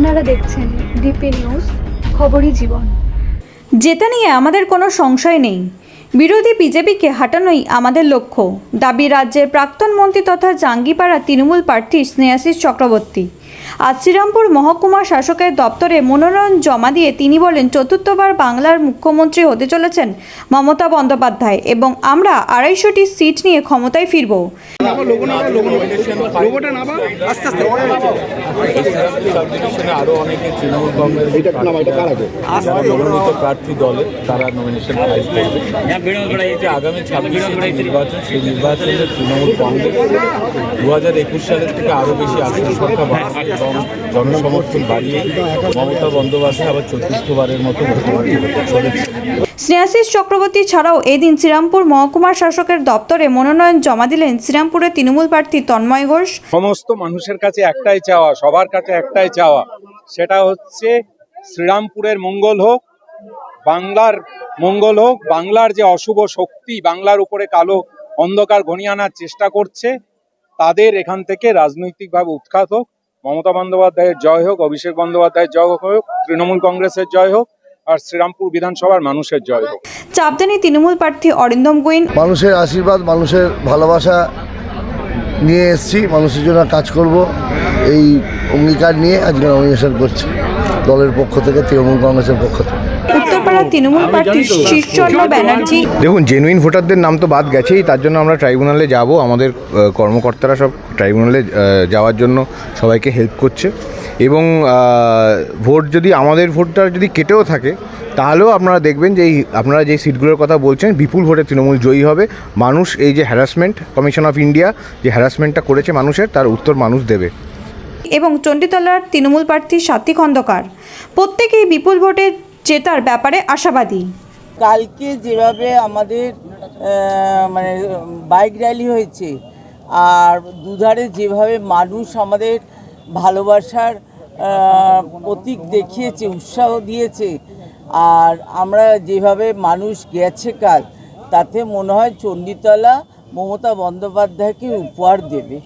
আপনারা দেখছেন DP news, খবরই জীবন। জেতা নিয়ে আমাদের কোনো সংশয় নেই। বিরোধী বিজেপিকে হাঁটানোই আমাদের লক্ষ্য, দাবি রাজ্যের প্রাক্তন মন্ত্রী তথা জাঙ্গিপাড়া তৃণমূল প্রার্থী স্নেহাশিস চক্রবর্তী। আজ শ্রীরামপুর মহকুমা শাসকের দপ্তরে মনোনয়ন জমা দিয়ে তিনি বলেন, চতুর্থবার বাংলার মুখ্যমন্ত্রী হতে চলেছেন মমতা বন্দ্যোপাধ্যায় এবং আমরা 250টি সিট নিয়ে ক্ষমতায় ফিরব। আরো অনেকে তৃণমূল কংগ্রেস প্রার্থী দলে তারা নমিনেশন ফাইল করবে। আগামী 26 নির্বাচন, সেই নির্বাচনে তৃণমূল কংগ্রেস 2021 সালের থেকে আরো বেশি আসন সংখ্যা বাড়বে এবং জনসমর্থন বাড়িয়ে মমতা বন্দ্যোপাধ্যায় আবার চতুর্থবারের মতো মুখ্যমন্ত্রী হতে চলেছে। স্নেহাশিস চক্রবর্তী ছাড়াও এদিন শ্রীরামপুর মহকুমা শাসকের দপ্তরে মনোনয়ন জমা দিলেন শ্রীরামপুরের তৃণমূল প্রার্থী তন্ময় ঘোষ। সমস্ত মানুষের কাছে একটাই চাওয়া, সবার কাছে একটাই চাওয়া, সেটা হচ্ছে শ্রীরামপুরের মঙ্গল হোক, বাংলার মঙ্গল হোক। বাংলার যে অশুভ শক্তি বাংলার উপরে কালো অন্ধকার ঘনিয়ে আনার চেষ্টা করছে, তাদের এখান থেকে রাজনৈতিকভাবে উৎখাত হোক। মমতা বন্দ্যোপাধ্যায়ের জয় হোক, অভিষেক বন্দ্যোপাধ্যায়ের জয় হোক, তৃণমূল কংগ্রেসের জয় হোক, আর শ্রীরামপুর বিধানসভার মানুষের জয় হোক। চাপদানি তৃণমূল প্রার্থী অরিন্দম গুইন। মানুষের আশীর্বাদ, মানুষের ভালোবাসা নিয়ে এসেছি, মানুষের জন্য কাজ করব এই অঙ্গীকার নিয়ে আজকে নমিনেশন করছি দলের পক্ষ থেকে, তৃণমূল কংগ্রেসের পক্ষ থেকে। উত্তরপাড়া তৃণমূল প্রার্থী শীর্ষচন্দ্র ব্যানার্জি। দেখুন, জেনুইন ভোটারদের নাম তো বাদ গেছেই, তার জন্য আমরা ট্রাইব্যুনালে যাব। আমাদের কর্মকর্তারা সব ট্রাইব্যুনালে যাওয়ার জন্য সবাইকে হেল্প করছে এবং ভোট যদি আমাদের ভোটটা যদি কেটেও থাকে তাহলেও আপনারা দেখবেন যে আপনারা যে সিটগুলোর কথা বলছেন বিপুল ভোটে তৃণমূল জয়ী হবে। মানুষ এই যে হ্যারাসমেন্ট, কমিশন অফ ইন্ডিয়া যে হ্যারাসমেন্টটা করেছে মানুষের, তার উত্তর মানুষ দেবে। এবং চণ্ডীতলার তৃণমূল প্রার্থী সাথী খন্দকার প্রত্যেকেই বিপুল ভোটে জেতার ব্যাপারে আশাবাদী। কালকে যেভাবে আমাদের মানে বাইক র্যালি হয়েছে আর দুধারে যেভাবে মানুষ আমাদের ভালোবাসার প্রতীক দেখিয়েছে, উৎসাহ দিয়েছে, আর আমরা যেভাবে মানুষ গেছে কাল, তাতে মনে হয় চণ্ডীতলা মমতা বন্দ্যোপাধ্যায়কে উপহার দেবে।